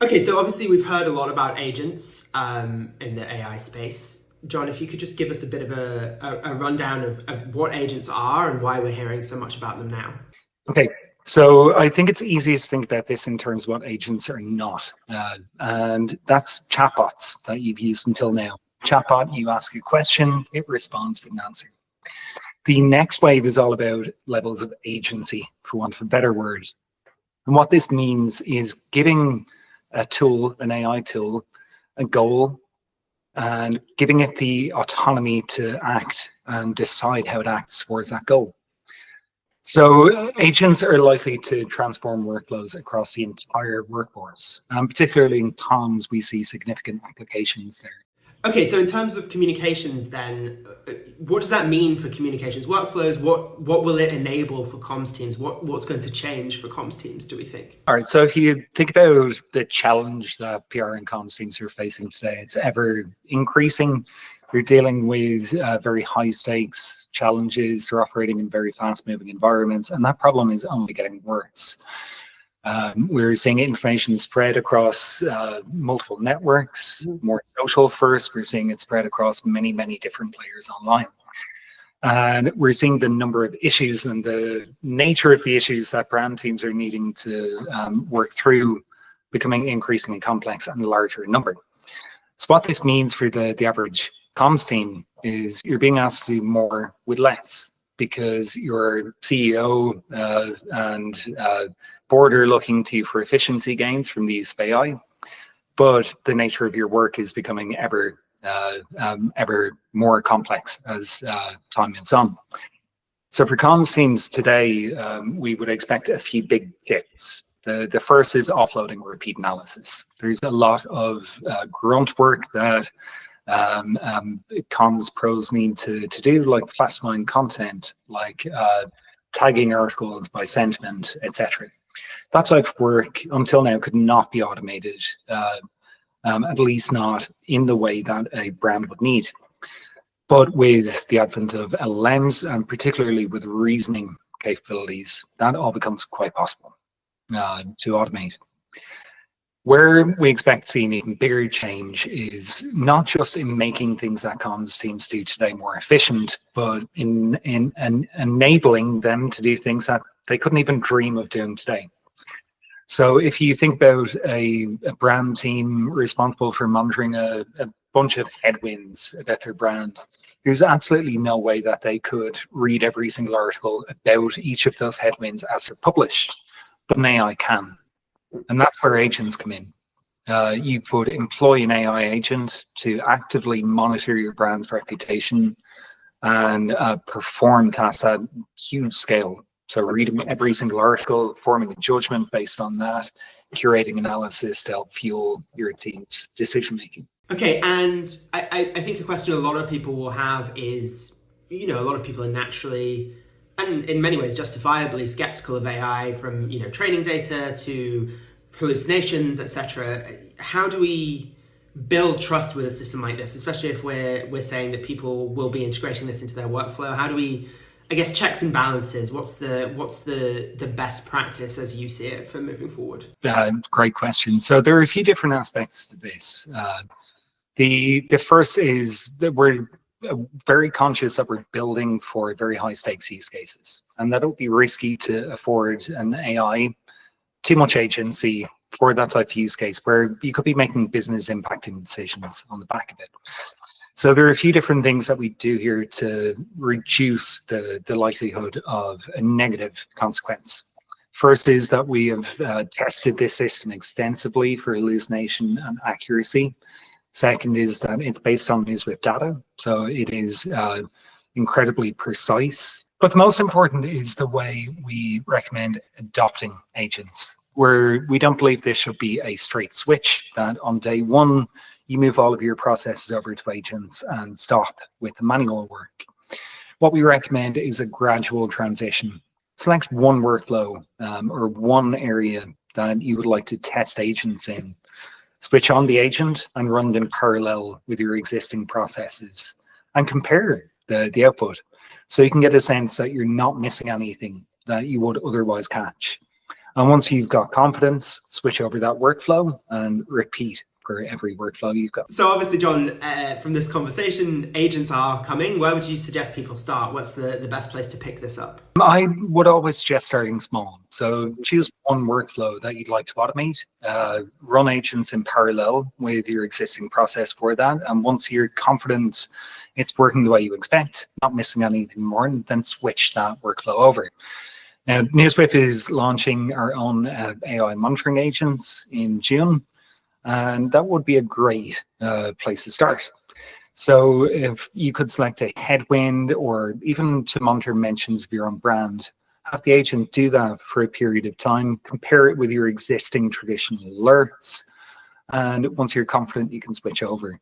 Okay, so obviously we've heard a lot about agents in the AI space. John, if you could just give us a bit of a rundown of what agents are and why we're hearing so much about them now. Okay, so I think it's easiest to think about this in terms of what agents are not, and that's chatbots that you've used until now. Chatbot, you ask a question, it responds with an answer. The next wave is all about levels of agency, for want of a better word. And what this means is giving a tool, an AI tool, a goal, and giving it the autonomy to act and decide how it acts towards that goal. So agents are likely to transform workflows across the entire workforce, and particularly in comms, we see significant applications there. Okay, so in terms of communications, then, what does that mean for communications workflows? What will it enable for comms teams? What's going to change for comms teams, do we think? All right, so if you think about the challenge that PR and comms teams are facing today, it's ever increasing. You're dealing with very high stakes challenges. They're operating in very fast moving environments, and that problem is only getting worse. We're seeing information spread across multiple networks, more social first. We're seeing it spread across many, many different players online. And we're seeing the number of issues and the nature of the issues that brand teams are needing to work through becoming increasingly complex and larger in number. So what this means for the average comms team is you're being asked to do more with less, because your CEO and board are looking to you for efficiency gains from the use of AI, but the nature of your work is becoming ever more complex as time moves on. So for comms teams today, we would expect a few big shifts. The first is offloading repeat analysis. There's a lot of grunt work that comms pros need to do, like classifying content, like tagging articles by sentiment, etc. That type of work until now could not be automated, at least not in the way that a brand would need. But with the advent of LLMs, and particularly with reasoning capabilities, that all becomes quite possible to automate. Where we expect to see an even bigger change is not just in making things that comms teams do today more efficient, but in enabling them to do things that they couldn't even dream of doing today. So if you think about a brand team responsible for monitoring a bunch of headwinds about their brand, there's absolutely no way that they could read every single article about each of those headwinds as they're published, but an AI can. And that's where agents come in. You could employ an AI agent to actively monitor your brand's reputation and perform tasks at huge scale. So reading every single article, forming a judgment based on that, curating analysis to help fuel your team's decision making. Okay, and I think a question a lot of people will have is, a lot of people are naturally, and in many ways justifiably, skeptical of AI, from training data to hallucinations, etc. How do we build trust with a system like this, especially if we're saying that people will be integrating this into their workflow? How do we, I guess, checks and balances? What's the best practice as you see it for moving forward? Great question. So there are a few different aspects to this. The first is that we're very conscious that we're building for very high stakes use cases, and that it would be risky to afford an AI too much agency for that type of use case where you could be making business impacting decisions on the back of it. So there are a few different things that we do here to reduce the likelihood of a negative consequence. First is that we have tested this system extensively for hallucination and accuracy. Second is that it's based on news with data, so it is incredibly precise. But the most important is the way we recommend adopting agents, where we don't believe this should be a straight switch, that on day one, you move all of your processes over to agents and stop with the manual work. What we recommend is a gradual transition. Select one workflow or one area that you would like to test agents in. Switch on the agent and run it in parallel with your existing processes and compare the output, so you can get a sense that you're not missing anything that you would otherwise catch. And once you've got confidence, switch over that workflow and repeat for every workflow you've got. So obviously, John, from this conversation, agents are coming. Where would you suggest people start? What's the best place to pick this up? I would always suggest starting small. So choose one workflow that you'd like to automate, run agents in parallel with your existing process for that. And once you're confident it's working the way you expect, not missing anything more, then switch that workflow over. Now, NewsWhip is launching our own AI monitoring agents in June, and that would be a great place to start. So if you could select a headwind or even to monitor mentions of your own brand, have the agent do that for a period of time, compare it with your existing traditional alerts, and once you're confident, you can switch over.